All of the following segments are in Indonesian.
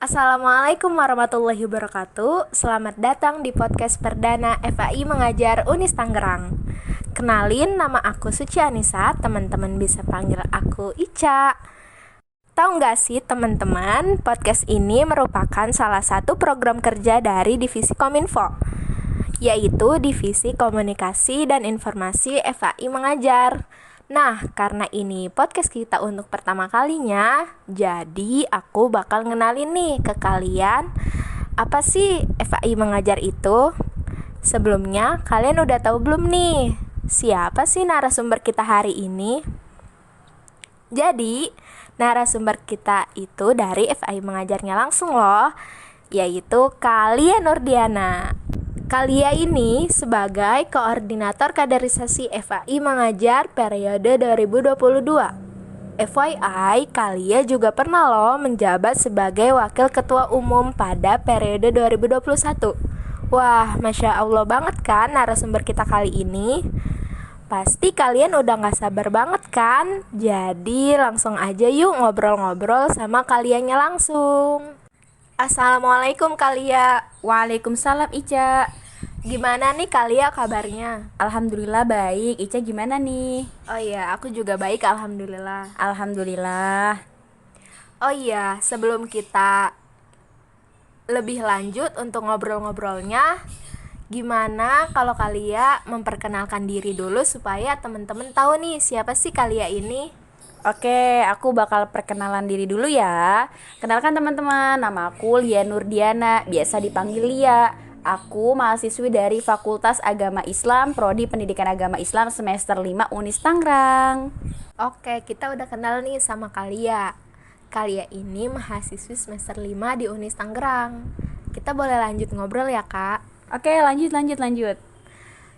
Assalamualaikum warahmatullahi wabarakatuh. Selamat datang di podcast perdana FAI Mengajar Unis Tangerang. Kenalin, nama aku Suci Anissa. Teman-teman bisa panggil aku Ica. Tahu nggak sih teman-teman, podcast ini merupakan salah satu program kerja dari Divisi Kominfo, yaitu Divisi Komunikasi dan Informasi FAI Mengajar. Nah, karena ini podcast kita untuk pertama kalinya, jadi aku bakal ngenalin nih ke kalian apa sih FAI Mengajar itu. Sebelumnya, kalian udah tahu belum nih siapa sih narasumber kita hari ini? Jadi, narasumber kita itu dari FAI Mengajarnya langsung loh, yaitu Kalia Nurdiana. Kalia ini sebagai Koordinator Kaderisasi FAI Mengajar periode 2022. FYI, Kalia juga pernah loh menjabat sebagai Wakil Ketua Umum pada periode 2021. Wah, Masya Allah banget kan narasumber kita kali ini. Pasti kalian udah gak sabar banget kan? Jadi langsung aja yuk ngobrol-ngobrol sama Kalianya langsung. Assalamualaikum Kalia. Waalaikumsalam Ica. Gimana nih Kalia kabarnya? Alhamdulillah baik. Ica gimana nih? Oh iya, aku juga baik alhamdulillah. Alhamdulillah. Oh iya, sebelum kita lebih lanjut untuk ngobrol-ngobrolnya, gimana kalau Kalia memperkenalkan diri dulu supaya teman-teman tahu nih siapa sih Kalia ini? Oke, aku bakal perkenalan diri dulu ya. Kenalkan teman-teman, nama aku Lia Nurdiana, biasa dipanggil Lia. Aku mahasiswi dari Fakultas Agama Islam, Prodi Pendidikan Agama Islam semester 5 Unis Tangerang. Oke, kita udah kenal nih sama Kalia. Kalia ini mahasiswi semester 5 di Unis Tangerang. Kita boleh lanjut ngobrol ya, Kak? Oke, lanjut.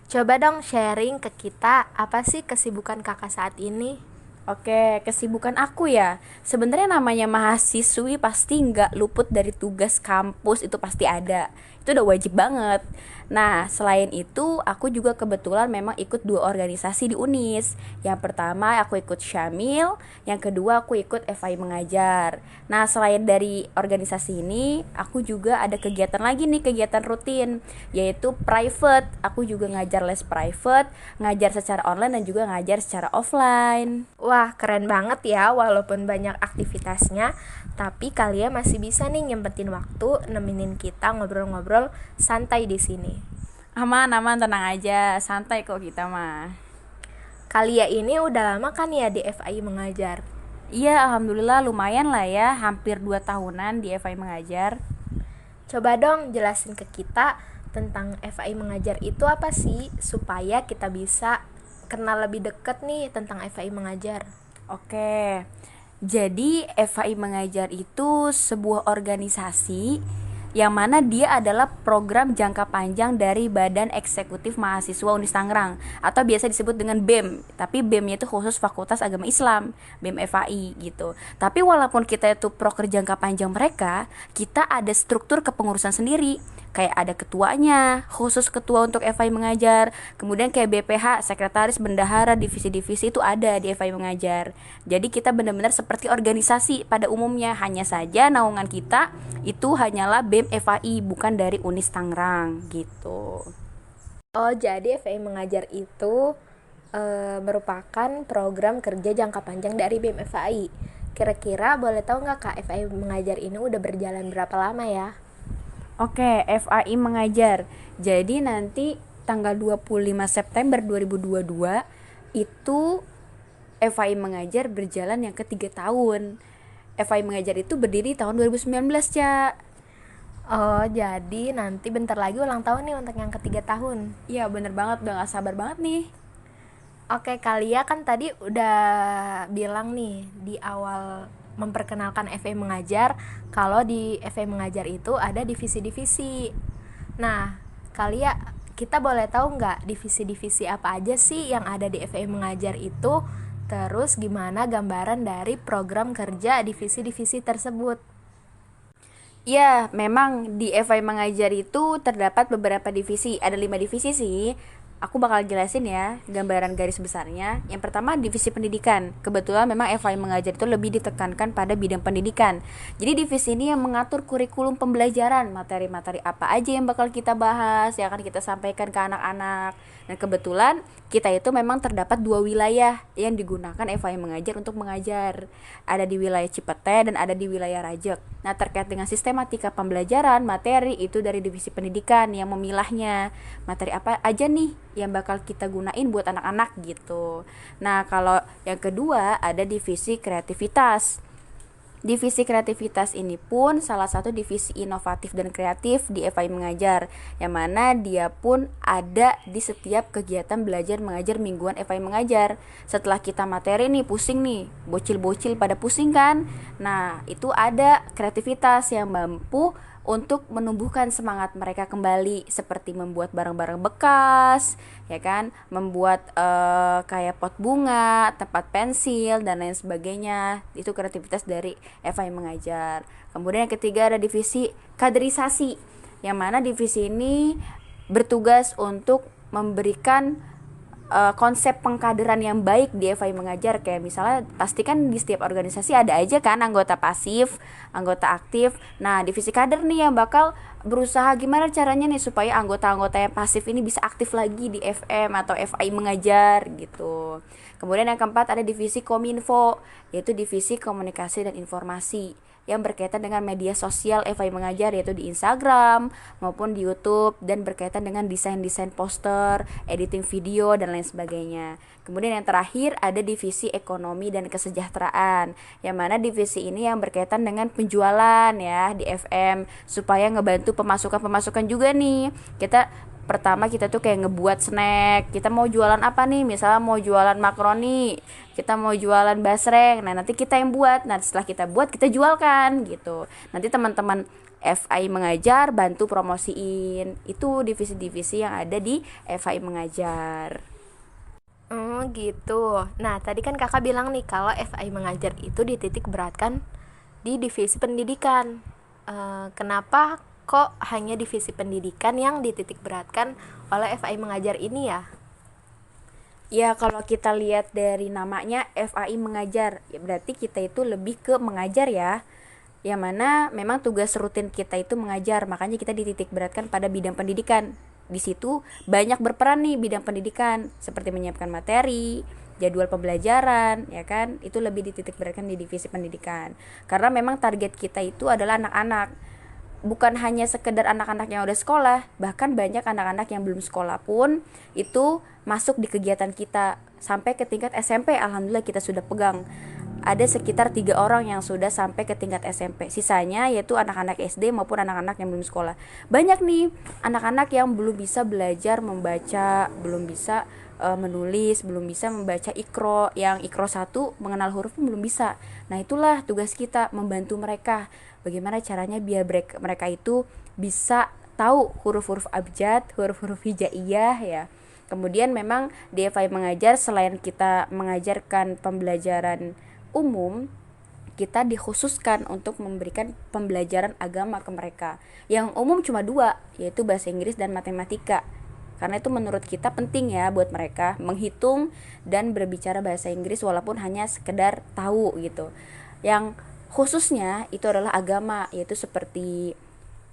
Coba dong sharing ke kita, apa sih kesibukan Kakak saat ini? Oke, kesibukan aku ya. Sebenarnya namanya mahasiswi pasti nggak luput dari tugas kampus, itu pasti ada. Itu udah wajib banget. Nah, selain itu, aku juga kebetulan memang ikut 2 organisasi di Unis. Yang pertama aku ikut Syamil, yang kedua aku ikut FAI Mengajar. Nah, selain dari organisasi ini, aku juga ada kegiatan lagi nih, kegiatan rutin, yaitu private. Aku juga ngajar les private, ngajar secara online dan juga ngajar secara offline. Wah, keren banget ya, walaupun banyak aktivitasnya, tapi kalian masih bisa nih nyempetin waktu nemenin kita ngobrol-ngobrol santai di sini. Aman, tenang aja, santai kok kita mah. Kalia ini udah lama kan ya di FAI Mengajar? Iya, alhamdulillah lumayan lah ya, hampir 2 tahunan di FAI Mengajar. Coba dong jelasin ke kita tentang FAI Mengajar itu apa sih, supaya kita bisa kenal lebih deket nih tentang FAI Mengajar. Oke, jadi FAI Mengajar itu sebuah organisasi yang mana dia adalah program jangka panjang dari Badan Eksekutif Mahasiswa Unis Tangerang, atau biasa disebut dengan BEM. Tapi BEM-nya itu khusus Fakultas Agama Islam, BEM FAI gitu. Tapi walaupun kita itu proker jangka panjang mereka, kita ada struktur kepengurusan sendiri. Kayak ada ketuanya, khusus ketua untuk FAI Mengajar. Kemudian kayak BPH, sekretaris, bendahara, divisi-divisi itu ada di FAI Mengajar. Jadi kita benar-benar seperti organisasi pada umumnya. Hanya saja naungan kita itu hanyalah BEM FAI, bukan dari Unis Tangerang gitu. Oh, jadi FAI Mengajar itu merupakan program kerja jangka panjang dari BEM FAI. Kira-kira boleh tahu nggak Kak, FAI Mengajar ini udah berjalan berapa lama ya? Oke, FAI Mengajar. Jadi nanti tanggal 25 September 2022 itu FAI Mengajar berjalan yang ketiga tahun. FAI Mengajar itu berdiri tahun 2019, Cak. Oh, jadi nanti bentar lagi ulang tahun nih untuk yang ketiga tahun. Iya, bener banget, udah gak sabar banget nih. Oke, Kalia kan tadi udah bilang nih di awal memperkenalkan FAI Mengajar kalau di FAI Mengajar itu ada divisi-divisi. Nah, Kalia, kita boleh tahu nggak divisi-divisi apa aja sih yang ada di FAI Mengajar itu? Terus gimana gambaran dari program kerja divisi-divisi tersebut? Ya, memang di FAI Mengajar itu terdapat beberapa divisi. Ada 5 divisi sih. Aku bakal jelasin ya gambaran garis besarnya. Yang pertama, divisi pendidikan. Kebetulan memang FAI mengajar itu lebih ditekankan pada bidang pendidikan. Jadi divisi ini yang mengatur kurikulum pembelajaran, materi-materi apa aja yang bakal kita bahas, yang akan kita sampaikan ke anak-anak. Dan kebetulan kita itu memang terdapat 2 wilayah yang digunakan FAI mengajar untuk mengajar. Ada di wilayah Cipete dan ada di wilayah Rajek. Nah, terkait dengan sistematika pembelajaran, materi itu dari divisi pendidikan yang memilahnya. Materi apa aja nih yang bakal kita gunain buat anak-anak gitu. Nah, kalau yang kedua ada divisi kreativitas. Divisi kreativitas ini pun salah satu divisi inovatif dan kreatif di FAI Mengajar, yang mana dia pun ada di setiap kegiatan belajar mengajar mingguan FAI Mengajar. Setelah kita materi nih pusing nih, bocil-bocil pada pusing kan. Nah, itu ada kreativitas yang mampu untuk menumbuhkan semangat mereka kembali, seperti membuat barang-barang bekas, ya kan, membuat kayak pot bunga, tempat pensil dan lain sebagainya. Itu kreativitas dari FAI Mengajar. Kemudian yang ketiga ada divisi kaderisasi, yang mana divisi ini bertugas untuk memberikan konsep pengkaderan yang baik di FAI Mengajar. Kayak misalnya pastikan di setiap organisasi ada aja kan anggota pasif, anggota aktif. Nah, divisi kader nih yang bakal berusaha gimana caranya nih supaya anggota-anggota yang pasif ini bisa aktif lagi di FM atau FAI Mengajar gitu. Kemudian yang keempat ada divisi Kominfo, yaitu divisi komunikasi dan informasi, yang berkaitan dengan media sosial FAI Mengajar, yaitu di Instagram maupun di YouTube, dan berkaitan dengan desain-desain poster, editing video dan lain sebagainya. Kemudian yang terakhir ada divisi ekonomi dan kesejahteraan, yang mana divisi ini yang berkaitan dengan penjualan ya di FM, supaya ngebantu pemasukan juga nih. Pertama kita tuh kayak ngebuat snack, kita mau jualan apa nih, misalnya mau jualan makaroni, kita mau jualan basreng, nah nanti kita yang buat, nah setelah kita buat kita jualkan gitu, nanti teman-teman FAI Mengajar bantu promosiin. Itu divisi-divisi yang ada di FAI Mengajar. Oh gitu. Nah tadi kan kakak bilang nih kalau FAI Mengajar itu dititik beratkan di divisi pendidikan. Kenapa kok hanya divisi pendidikan yang dititik beratkan oleh FAI Mengajar ini ya? Ya kalau kita lihat dari namanya FAI Mengajar, ya berarti kita itu lebih ke mengajar ya. Yang mana memang tugas rutin kita itu mengajar, makanya kita dititik beratkan pada bidang pendidikan. Di situ banyak berperan nih bidang pendidikan, seperti menyiapkan materi, jadwal pembelajaran, ya kan? Itu lebih dititik beratkan di divisi pendidikan. Karena memang target kita itu adalah anak-anak. Bukan hanya sekedar anak-anak yang udah sekolah, bahkan banyak anak-anak yang belum sekolah pun itu masuk di kegiatan kita. Sampai ke tingkat SMP, alhamdulillah kita sudah pegang. Ada sekitar 3 orang yang sudah sampai ke tingkat SMP. Sisanya yaitu anak-anak SD maupun anak-anak yang belum sekolah. Banyak nih anak-anak yang belum bisa belajar membaca, belum bisa menulis, belum bisa membaca ikro. Yang ikro 1 mengenal huruf pun belum bisa. Nah itulah tugas kita, membantu mereka. Bagaimana caranya biar mereka itu bisa tahu huruf-huruf abjad, huruf-huruf hijaiyah ya. Kemudian memang di FAI Mengajar selain kita mengajarkan pembelajaran umum, kita dikhususkan untuk memberikan pembelajaran agama ke mereka. Yang umum cuma 2, yaitu bahasa Inggris dan matematika. Karena itu menurut kita penting ya buat mereka menghitung dan berbicara bahasa Inggris walaupun hanya sekedar tahu gitu. Yang khususnya itu adalah agama, yaitu seperti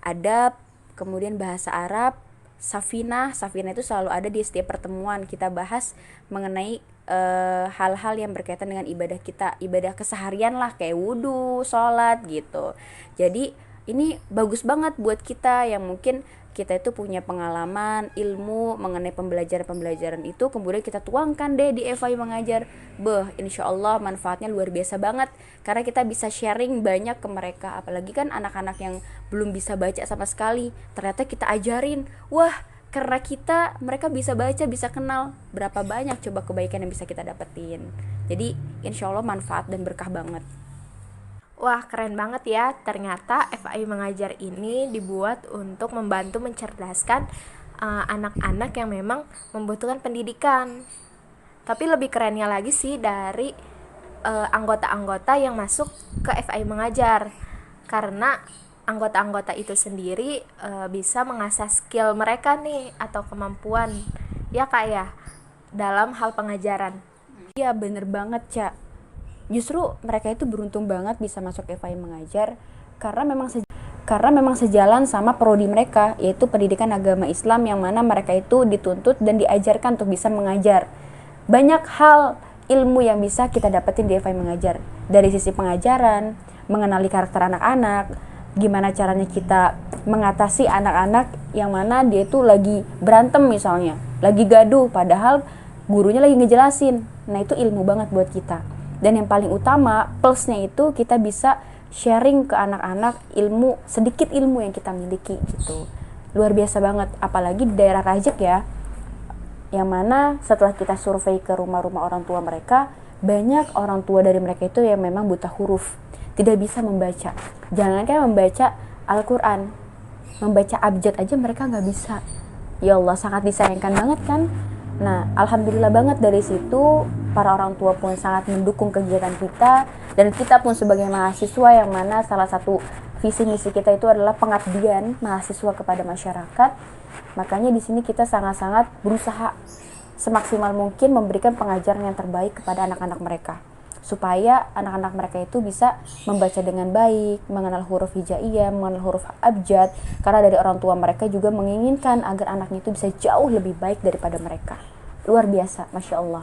adab, kemudian bahasa Arab, Safinah itu selalu ada di setiap pertemuan. Kita bahas mengenai hal-hal yang berkaitan dengan ibadah kita, ibadah keseharian lah, kayak wudhu, sholat gitu. Jadi ini bagus banget buat kita yang mungkin kita itu punya pengalaman, ilmu mengenai pembelajaran itu, kemudian kita tuangkan deh di FAI Mengajar. Insya Allah manfaatnya luar biasa banget, karena kita bisa sharing banyak ke mereka. Apalagi kan anak-anak yang belum bisa baca sama sekali, ternyata kita ajarin, wah karena kita, mereka bisa baca, bisa kenal, berapa banyak coba kebaikan yang bisa kita dapetin. Jadi insya Allah manfaat dan berkah banget. Wah keren banget ya, ternyata FAI Mengajar ini dibuat untuk membantu mencerdaskan anak-anak yang memang membutuhkan pendidikan. Tapi lebih kerennya lagi sih dari anggota-anggota yang masuk ke FAI Mengajar, karena anggota-anggota itu sendiri bisa mengasah skill mereka nih atau kemampuan ya Kak ya, dalam hal pengajaran. Iya bener banget Ca. Justru mereka itu beruntung banget bisa masuk FAI Mengajar karena memang sejalan sama prodi mereka, yaitu pendidikan agama Islam, yang mana mereka itu dituntut dan diajarkan untuk bisa mengajar. Banyak hal ilmu yang bisa kita dapetin di FAI Mengajar, dari sisi pengajaran, mengenali karakter anak-anak, gimana caranya kita mengatasi anak-anak yang mana dia itu lagi berantem misalnya, lagi gaduh padahal gurunya lagi ngejelasin. Nah itu ilmu banget buat kita. Dan yang paling utama plusnya itu kita bisa sharing ke anak-anak sedikit ilmu yang kita miliki gitu. Luar biasa banget, apalagi di daerah Rajek ya, yang mana setelah kita survei ke rumah-rumah orang tua mereka, banyak orang tua dari mereka itu yang memang buta huruf, tidak bisa membaca. Jangankan membaca Al-Quran, membaca abjad aja mereka nggak bisa. Ya Allah, sangat disayangkan banget kan. Nah, alhamdulillah banget dari situ para orang tua pun sangat mendukung kegiatan kita, dan kita pun sebagai mahasiswa yang mana salah satu visi misi kita itu adalah pengabdian mahasiswa kepada masyarakat. Makanya di sini kita sangat-sangat berusaha semaksimal mungkin memberikan pengajaran yang terbaik kepada anak-anak mereka, supaya anak-anak mereka itu bisa membaca dengan baik, mengenal huruf hijaiyah, mengenal huruf abjad, karena dari orang tua mereka juga menginginkan agar anaknya itu bisa jauh lebih baik daripada mereka. Luar biasa, Masya Allah.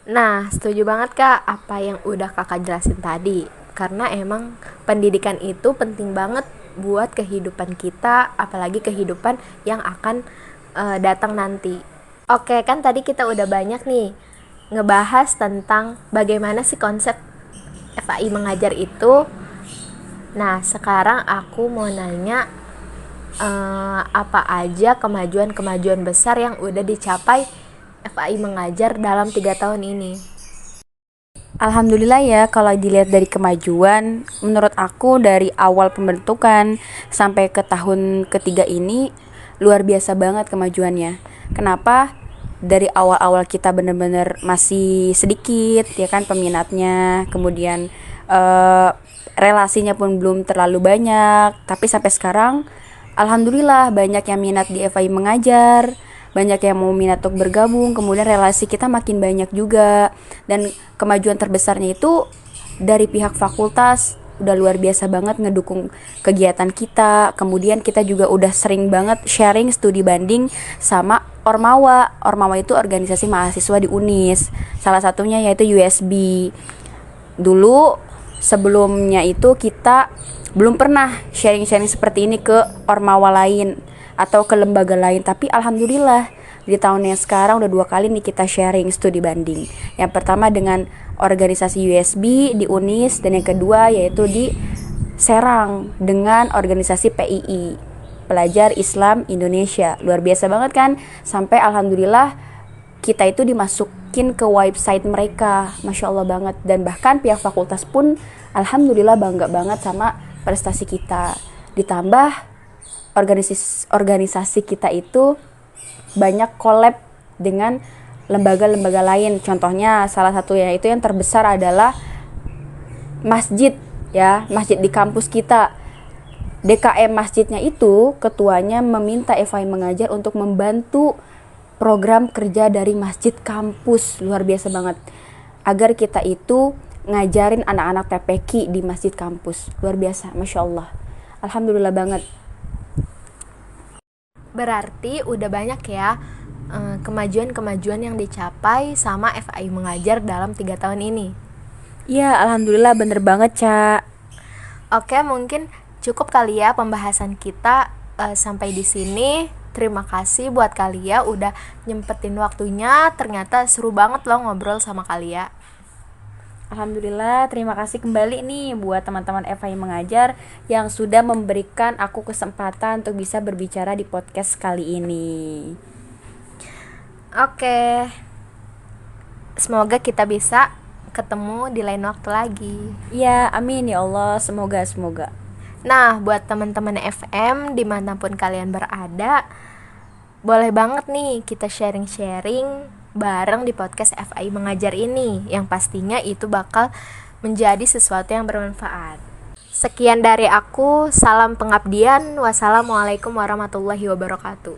Nah, setuju banget Kak apa yang udah Kakak jelasin tadi. Karena emang pendidikan itu penting banget buat kehidupan kita, apalagi kehidupan yang akan datang nanti. Oke, kan tadi kita udah banyak nih ngebahas tentang bagaimana sih konsep FAI Mengajar itu. Nah, sekarang aku mau nanya apa aja kemajuan-kemajuan besar yang udah dicapai FAI Mengajar dalam 3 tahun ini. Alhamdulillah ya, kalau dilihat dari kemajuan, menurut aku dari awal pembentukan sampai ke tahun ketiga ini luar biasa banget kemajuannya. Kenapa? Dari awal-awal kita benar-benar masih sedikit ya kan peminatnya, kemudian relasinya pun belum terlalu banyak, tapi sampai sekarang alhamdulillah banyak yang minat di FAI Mengajar, banyak yang mau minat untuk bergabung, kemudian relasi kita makin banyak juga. Dan kemajuan terbesarnya itu dari pihak fakultas udah luar biasa banget ngedukung kegiatan kita. Kemudian kita juga udah sering banget sharing studi banding sama Ormawa. Ormawa itu organisasi mahasiswa di UNIS, salah satunya yaitu USB. Dulu sebelumnya itu kita belum pernah sharing-sharing seperti ini ke Ormawa lain atau ke lembaga lain, tapi alhamdulillah di tahun yang sekarang udah 2 kali nih kita sharing studi banding. Yang pertama dengan organisasi USB di UNIS, dan yang kedua yaitu di Serang dengan organisasi PII, Pelajar Islam Indonesia. Luar biasa banget kan, sampai alhamdulillah kita itu dimasukin ke website mereka, Masya Allah banget. Dan bahkan pihak fakultas pun alhamdulillah bangga banget sama prestasi kita. Ditambah organisasi kita itu banyak collab dengan lembaga-lembaga lain. Contohnya salah satunya itu yang terbesar adalah masjid ya, masjid di kampus kita. DKM masjidnya itu ketuanya meminta FAI Mengajar untuk membantu program kerja dari masjid kampus. Luar biasa banget, agar kita itu ngajarin anak-anak TPQ di masjid kampus. Luar biasa, Masya Allah, alhamdulillah banget. Berarti udah banyak ya kemajuan-kemajuan yang dicapai sama FAI Mengajar dalam 3 tahun ini. Ya, alhamdulillah bener banget, Ca. Oke, mungkin cukup kali ya pembahasan kita sampai di sini. Terima kasih buat kalian udah nyempetin waktunya. Ternyata seru banget loh ngobrol sama kalian. Alhamdulillah, terima kasih kembali nih buat teman-teman FAI Mengajar yang sudah memberikan aku kesempatan untuk bisa berbicara di podcast kali ini. Oke, semoga kita bisa ketemu di lain waktu lagi. Ya, amin ya Allah, semoga. Nah, buat teman-teman FM dimanapun kalian berada, boleh banget nih kita sharing-sharing bareng di podcast FAI Mengajar ini, yang pastinya itu bakal menjadi sesuatu yang bermanfaat. Sekian dari aku, salam pengabdian, wassalamualaikum warahmatullahi wabarakatuh.